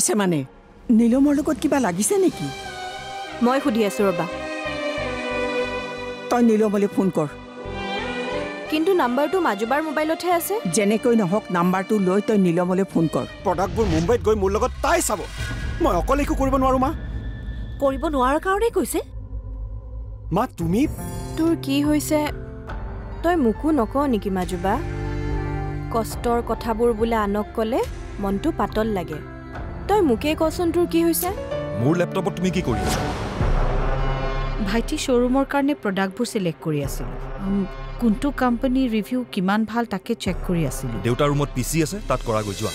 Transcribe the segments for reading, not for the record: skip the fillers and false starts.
কৈছে মানে নীলমৰ লগত কিবা লাগিছে নেকি মই সুধি আছো ৰবা তই নীলমলৈ ফোন কৰ কিন্তু নাম্বাৰটো মাজুবাৰ মোবাইলতহে আছে যেনেকৈ নহওক নাম্বাৰটো লৈ তই নীলমলৈ ফোন কৰ প্ৰডাক্টবোৰ মুম্বাইত গৈ মোৰ লগত তাই চাব মই অকলে একো কৰিব নোৱাৰো মা কৰিব নোৱাৰাৰ কাৰণে কৈছে মা তুমি তোৰ কি হৈছে তই মোকো নকওঁ নেকি মাজুবা কষ্টৰ কথাবোৰ বোলে আনক ক'লে মনটো পাতল লাগে তই মোকে কচোন তোৰ কি হৈছে মোৰ লেপটপত তুমি কি কৰি আছা ভাইটি শ্ব'ৰুমৰ কাৰণে প্ৰডাক্টবোৰ চিলেক্ট কৰি আছিলোঁ কোনটো কোম্পানীৰ ৰিভিউ কিমান ভাল তাকে চেক কৰি আছিলোঁ দেউতাৰ ৰুমত পিচি আছে তাত কৰা গৈ যোৱা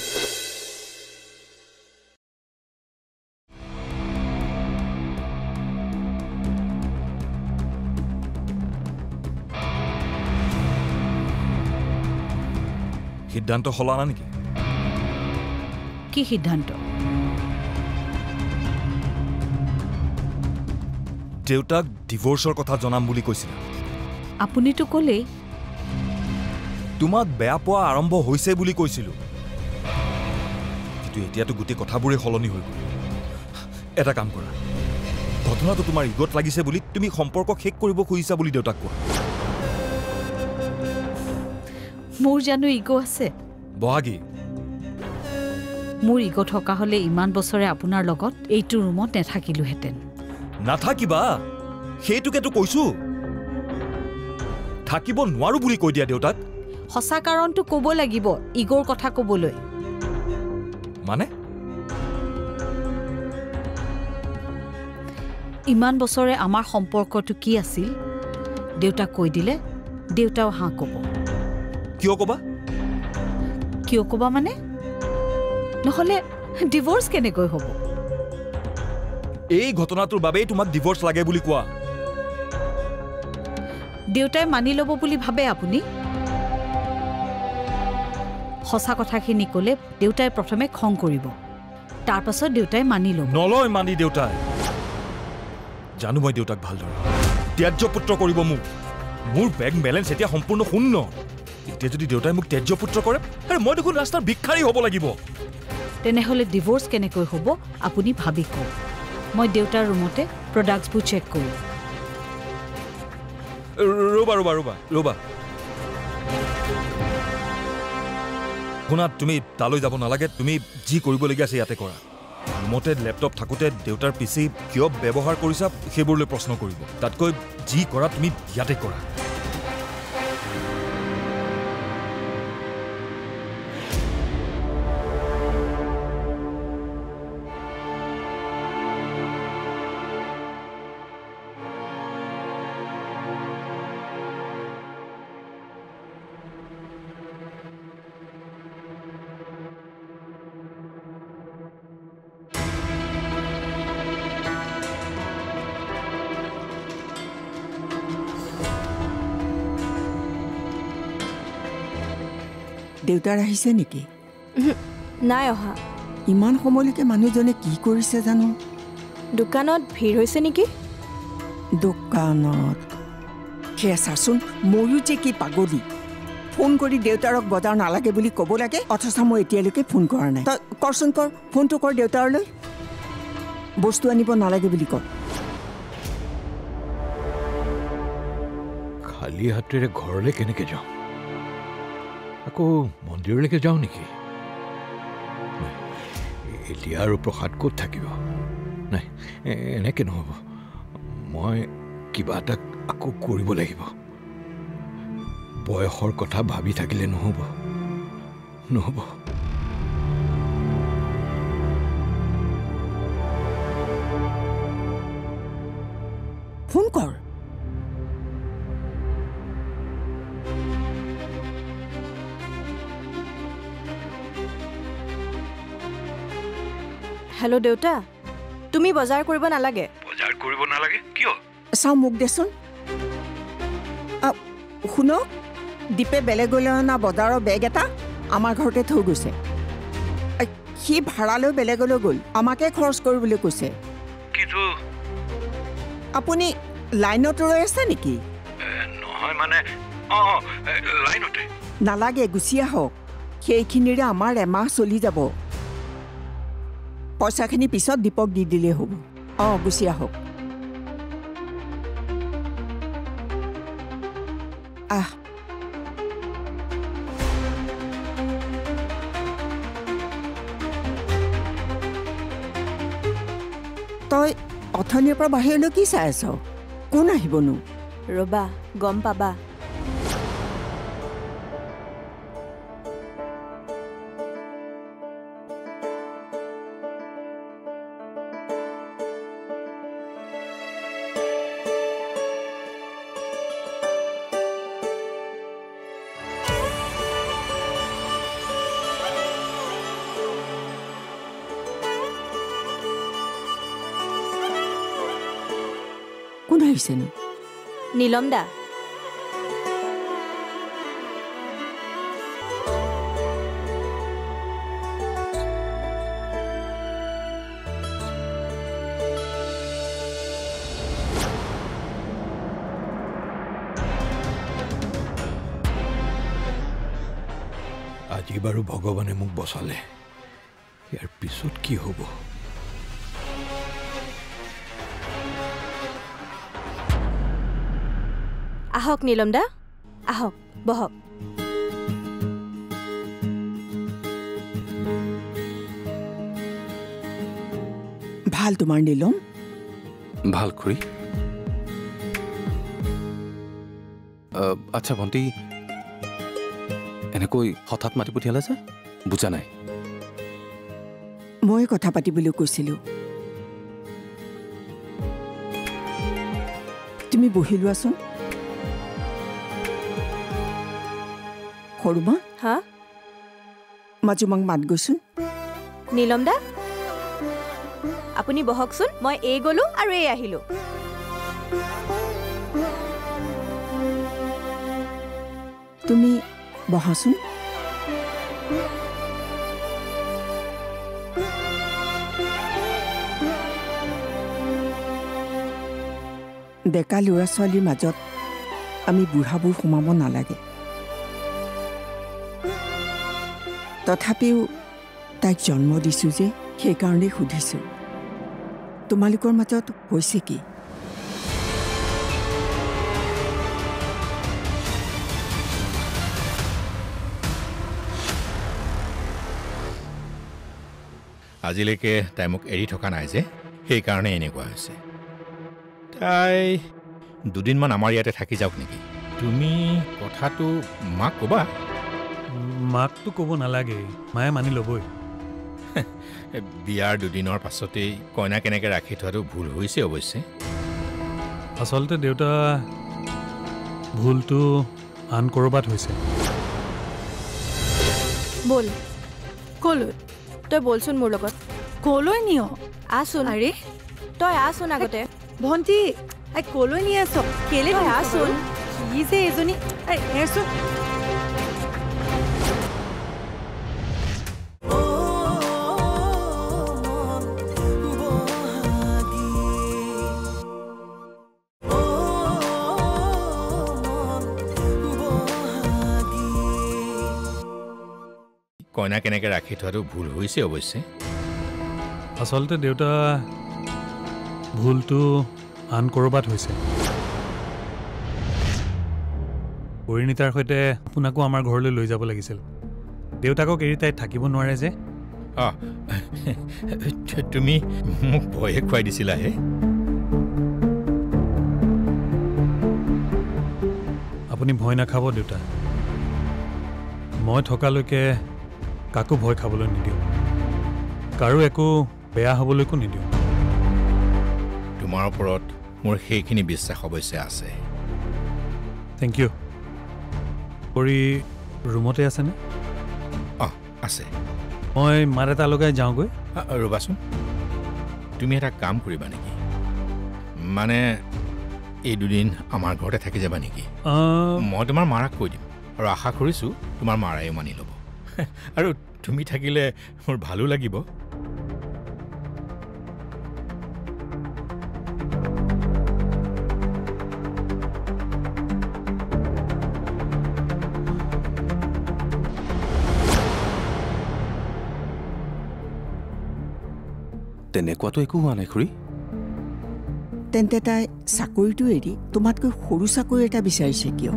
সিদ্ধান্ত সলানা নেকি কি সিদ্ধান্ত দেউতাক ডিভোৰ্চৰ কথা জনাম বুলি কৈছিলা আপুনিতো ক'লেই তোমাক বেয়া পোৱা আৰম্ভ হৈছে বুলি কৈছিলোঁ কিন্তু এতিয়াতো গোটেই কথাবোৰে সলনি হৈ গ'ল এটা কাম কৰা ঘটনাটো তোমাৰ ইগত লাগিছে বুলি তুমি সম্পৰ্ক শেষ কৰিব খুজিছা বুলি দেউতাক কোৱা মোৰ জানো ইগো আছে বহাগী মোৰ ইগো থকা হ'লে ইমান বছৰে আপোনাৰ লগত এইটো ৰুমত নাথাকিলোহেঁতেন নাথাকিবা সেইটোকেতো কৈছো থাকিব নোৱাৰো বুলি কৈ দিয়া দেউতাক সঁচা কাৰণটো ক'ব লাগিব ইগোৰ কথা ক'বলৈ মানে ইমান বছৰে আমাৰ সম্পৰ্কটো কি আছিল দেউতাক কৈ দিলে দেউতাও হাঁ ক'ব কিয় ক'বা মানে নহ'লে ডিভোৰ্চ কেনেকৈ হ'ব এই ঘটনাটোৰ বাবেই তোমাক ডিভোৰ্চ লাগে বুলি কোৱা দেউতাই মানি ল'ব বুলি ভাবে আপুনি সঁচা কথাখিনি ক'লে দেউতাই প্ৰথমে খং কৰিব তাৰ পাছত দেউতাই মানি ল'ব নলয় মানি দেউতাই জানো মই দেউতাক ভালদৰে ত্যায্য পুত্ৰ কৰিব মোক মোৰ বেংক বেলেঞ্চ এতিয়া সম্পূৰ্ণ শূন্য এতিয়া যদি দেউতাই মোক ত্যায্য পুত্ৰ কৰে আৰু মই দেখোন ৰাস্তাৰ ভিক্ষাৰী হ'ব লাগিব তেনেহ'লে ডিভোৰ্চ কেনেকৈ হ'ব আপুনি ভাবি কওক মই দেউতাৰ ৰুমতে প্ৰডাক্টছবোৰ চেক কৰোঁ ৰ'বা শুনা তুমি তালৈ যাব নালাগে তুমি যি কৰিবলগীয়া আছে ইয়াতে কৰা ৰুমতে লেপটপ থাকোঁতে দেউতাৰ পিচি কিয় ব্যৱহাৰ কৰিছা সেইবোৰলৈ প্ৰশ্ন কৰিব তাতকৈ যি কৰা তুমি ইয়াতে কৰা দেউতাৰ আহিছে নেকি নাই অহা ইমান সময়লৈকে মানুহজনে কি কৰিছে জানো দোকানত ভিৰ হৈছে নেকি দোকানত সেয়া চাচোন ময়ো যে কি পাগলী ফোন কৰি দেউতাৰক বজাৰ নালাগে বুলি ক'ব লাগে অথচ মই এতিয়ালৈকে ফোন কৰা নাই তই কৰচোন কৰ ফোনটো কৰ দেউতাৰলৈ বস্তু আনিব নালাগে বুলি কৰ খালী হাতেৰে ঘৰলৈ কেনেকৈ যাওঁ আকৌ মন্দিৰলৈকে যাওঁ নেকি এতিয়া আৰু প্ৰসাদ ক'ত থাকিব নাই এনেকৈ নহ'ব মই কিবা এটা আকৌ কৰিব লাগিব বয়সৰ কথা ভাবি থাকিলে নহ'ব ফোন কৰ হেল্ল' দেউতা তুমি বজাৰ কৰিব নালাগে কিয় চাওঁ মোক দেচোন শুনক দীপে বেলেগলৈ অনা বজাৰৰ বেগ এটা আমাৰ ঘৰতে থৈ গৈছে সি ভাড়ালৈ বেলেগলৈ গ'ল আমাকে খৰচ কৰিবলৈ কৈছে কিন্তু আপুনি লাইনত ৰৈ আছে নেকি নহয় মানে লাইনতে নালাগে গুচি আহক সেইখিনিৰে আমাৰ এমাহ চলি যাব পইচাখিনি পিছত দীপক দি দিলেই হ'ব গুচি আহক তই অথনিৰ পৰা বাহিৰলৈ কি চাই আছ কোন আহিবনো ৰবা গম পাবা কোন আহিছেনো নীলম দা আজি বাৰু ভগৱানে মোক বচালে ইয়াৰ পিছত কি হ'ব আহক নীলম দা আহক বহক ভাল তোমাৰ নীলম ভাল খুৰী আচ্ছা ভণ্টি এনেকৈ হঠাৎ মাতি পঠিয়ালে যে বুজা নাই মই কথা পাতিবলৈ কৈছিলোঁ তুমি বহি লোৱাচোন সৰুমা হা মাজুমাক মাত গৈছোন নীলম দা আপুনি বহকচোন মই এই গলো আৰু এই আহিলো তুমি বহাচোন ডেকা ল'ৰা ছোৱালীৰ মাজত আমি বুঢ়াবোৰ সোমাব নালাগে তথাপিও তাইক জন্ম দিছোঁ যে সেইকাৰণেই সুধিছোঁ তোমালোকৰ মাজত হৈছে কি আজিলৈকে তাই মোক এৰি থকা নাই যে সেইকাৰণে এনেকুৱা হৈছে তাই দুদিনমান আমাৰ ইয়াতে থাকি যাওক নেকি তুমি কথাটো মাক ক'বা মাকতো ক'ব নালাগে মায়ে মানি ল'বই বিয়াৰ দুদিনৰ পাছতেই কইনা কেনেকৈ ৰাখি থোৱাটো ভুল হৈছে অৱশ্যে আচলতে দেউতা ভুলটো আন ক'ৰবাত হৈছে বল ক'লৈ তই বলচোন মোৰ লগত ক'লৈ নিয় আছোন আৰে তই আছোন আগতে ভণ্টি ক'লৈ নি আছ কেলে তই আছোন কি যে এজনী এৰচোন কইনা কেনেকৈ ৰাখি থোৱাটো ভুল হৈছে অৱশ্যে আচলতে দেউতা ভুলটো আন ক'ৰবাত হৈছে পৰিণীতাৰ সৈতে আপোনাকো আমাৰ ঘৰলৈ লৈ যাব লাগিছিল দেউতাকক এৰি তাই থাকিব নোৱাৰে যে তুমি মোক ভয়ে খুৱাই দিছিলাহে আপুনি ভয় নাখাব দেউতা মই থকালৈকে কাকো ভয় খাবলৈ নিদিওঁ কাৰো একো বেয়া হ'বলৈকো নিদিওঁ তোমাৰ ওপৰত মোৰ সেইখিনি বিশ্বাস অৱশ্যে আছে থেংক ইউ কৰি ৰুমতে আছেনে আছে মই মাত এটা লগাই যাওঁগৈ ৰ'বাচোন তুমি এটা কাম কৰিবা নেকি মানে এই দুদিন আমাৰ ঘৰতে থাকি যাবা নেকি মই তোমাৰ মাৰাক কৈ দিম আৰু আশা কৰিছোঁ তোমাৰ মাৰায়ো মানি ল'ব আৰু তুমি থাকিলে মোৰ ভালো লাগিব তেনেকুৱাতো একো হোৱা নাই খুৰী। তেন্তে তাই চাকৰিটো এৰি তোমাতকৈ সৰু চাকৰি এটা বিচাৰিছে কিয়?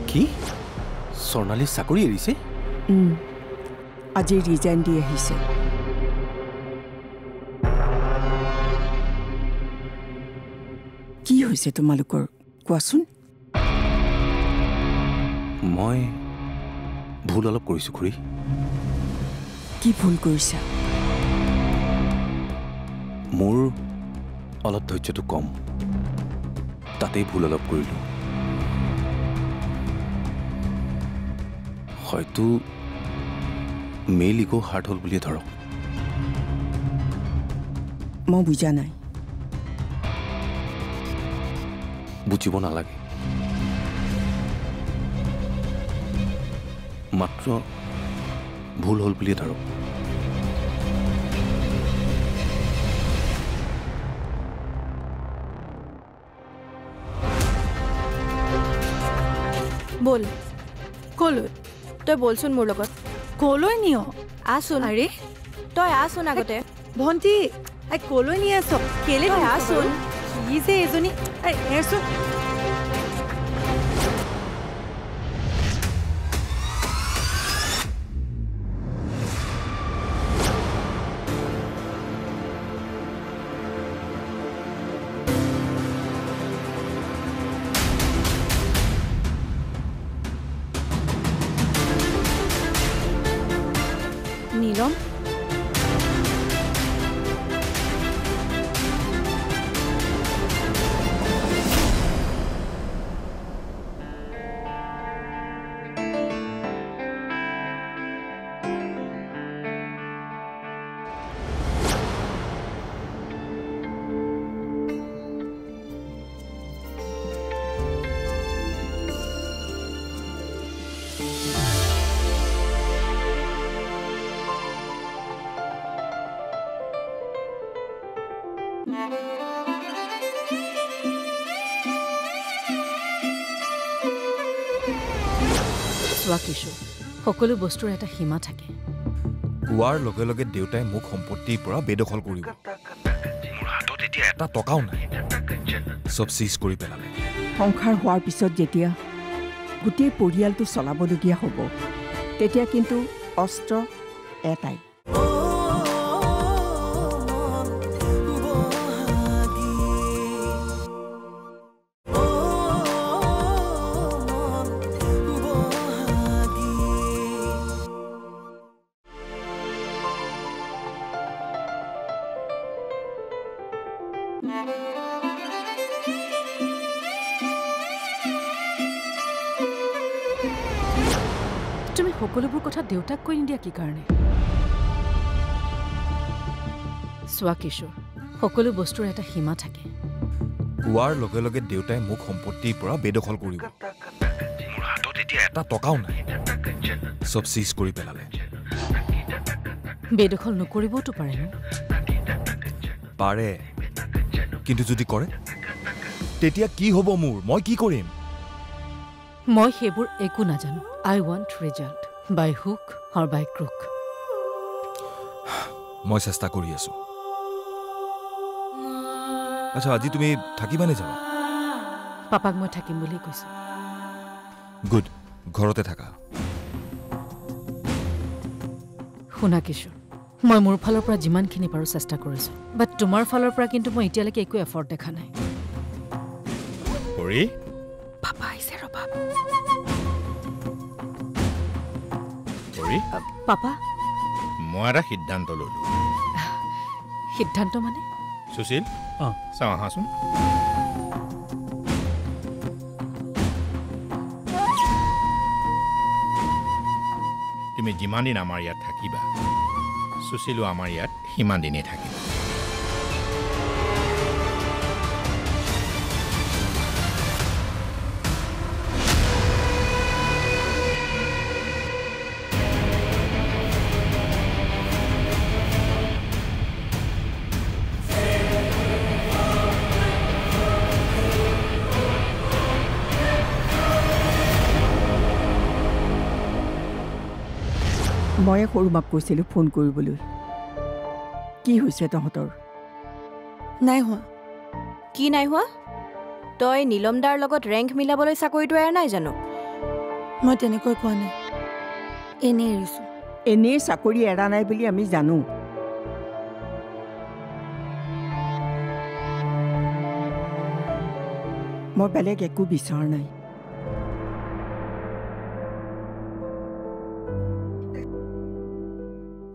কি স্বৰ্ণালী চাকৰি এৰিছে? আজি ৰিজাইন দি আহিছে। কি হৈছে তোমালোকৰ কোৱাচোন? মই ভুল অলপ কৰিছোঁ খুৰী। কি ভুল কৰিছা? মোৰ অলপ ধৈৰ্যটো কম, তাতেই ভুল অলপ কৰিলোঁ। হয়তো মেইল ইগ' হাৰ্ট হ'ল বুলিয়ে ধৰক। মই বুজা নাই। বুজিব নালাগে, মাত্ৰ ভুল হ'ল বুলিয়ে ধৰক। বল কলৈ তই বলচোন মোৰ লগত। কলৈ নিয়? আছোন। আৰে তই আছোন আগতে। ভণ্টি কলৈ নি আছ? কেলে তই আছোন। কি যে এজনী এৰচোন। নীলম চোৱা কিশোৰ, সকলো বস্তুৰ এটা সীমা থাকে। কোৱাৰ লগে লগে দেউতাই মোক সম্পত্তিৰ পৰা বেদখল কৰিব। মোৰ হাতত এতিয়া এটা টকাও নাই, চব চিজ কৰি পেলালে। সংসাৰ হোৱাৰ পিছত যেতিয়া গোটেই পৰিয়ালটো চলাবলগীয়া হ'ব, তেতিয়া কিন্তু অস্ত্ৰ এটাই। তুমি সকলোবোৰ কথা দেউতাক কৈ নিদিয়া কি কাৰণে? চোৱা কিশোৰ, সকলো বস্তুৰ এটা সীমা থাকে। কোৱাৰ লগে লগে দেউতাই মোক সম্পত্তিৰ পৰা বেদখল কৰিব। মোৰ হাতত এতিয়া এটা টকাও নাই, চব চিজ কৰি পেলালে। বেদখল নকৰিবওতো পাৰে ন? পাৰে, কিন্তু যদি কৰে তেতিয়া কি হ'ব মোৰ? মই কি কৰিম? মই সেইবোৰ একো নাজানো। আই ৱান্ট ৰিজাল্ট, বাই হুক অৰ বাই ক্ৰুক। মই চেষ্টা কৰি আছো। আচ্ছা, আজি তুমি থাকিবানে যাবা? পাপাক মই থাকিম বুলি কৈছো। গুড, ঘৰতে থাকা। শুনা কিশোৰ, মই মোৰ ফালৰ পৰা যিমানখিনি পাৰোঁ চেষ্টা কৰিছোঁ, বাট তোমাৰ ফালৰ পৰা কিন্তু মই এতিয়ালৈকে একো এফৰ্ট দেখা নাই। পাপা আহিছে ৰ'বা। পাপা, মই এটা সিদ্ধান্ত ল'লো। সিদ্ধান্ত মানে? সুশীল, চাওঁ আহাচোন। তুমি যিমান দিন আমাৰ ইয়াত থাকিবা, সুশীলো আমাৰ ইয়াত সিমান দিনেই থাকিব। ময়ে সৰু মাক কৈছিলোঁ ফোন কৰিবলৈ, কি হৈছে তহঁতৰ? নাই হোৱা। কি নাই হোৱা? তই নীলমদাৰ লগত ৰেংক মিলাবলৈ চাকৰিটো এৰা নাই জানো? মই তেনেকৈ কোৱা নাই, এনেই এৰিছোঁ। এনেই চাকৰি এৰা নাই বুলি আমি জানো। মই বেলেগ একো বিচৰা নাই।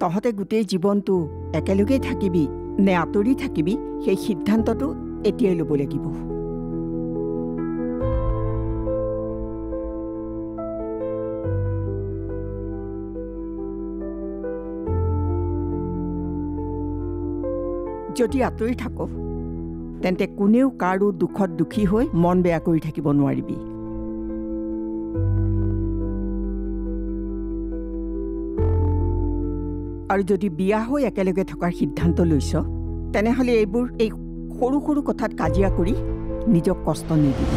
তহঁতে গোটেই জীৱনটো একেলগেই থাকিবি নে আঁতৰি থাকিবি সেই সিদ্ধান্তটো এতিয়াই ল'ব লাগিব। যদি আঁতৰি থাক তেন্তে কোনেও কাৰো দুখত দুখী হৈ মন বেয়া কৰি থাকিব নোৱাৰিবি। আৰু যদি বিয়া হৈ একেলগে থকাৰ সিদ্ধান্ত লৈছ তেনেহ'লে এইবোৰ এই সৰু সৰু কথাত কাজিয়া কৰি নিজক কষ্ট নিদিবি।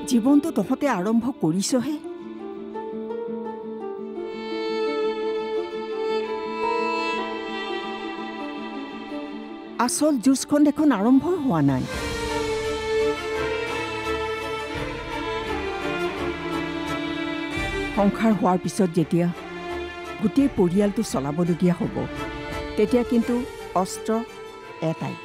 জীৱনটো তহঁতে আৰম্ভ কৰিছহে। আচল যুঁজখন দেখোন আৰম্ভ হোৱা নাই। সংসাৰ হোৱাৰ পিছত যেতিয়া গোটেই পৰিয়ালটো চলাবলগীয়া হ'ব তেতিয়া কিন্তু অস্ত্ৰ এটাই।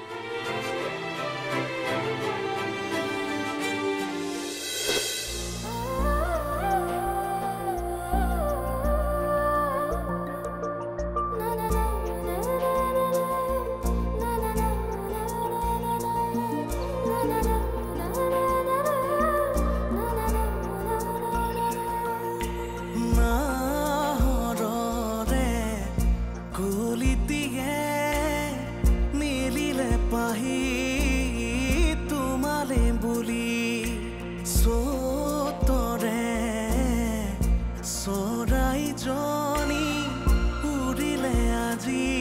চৰাই জনী উৰিলে আজি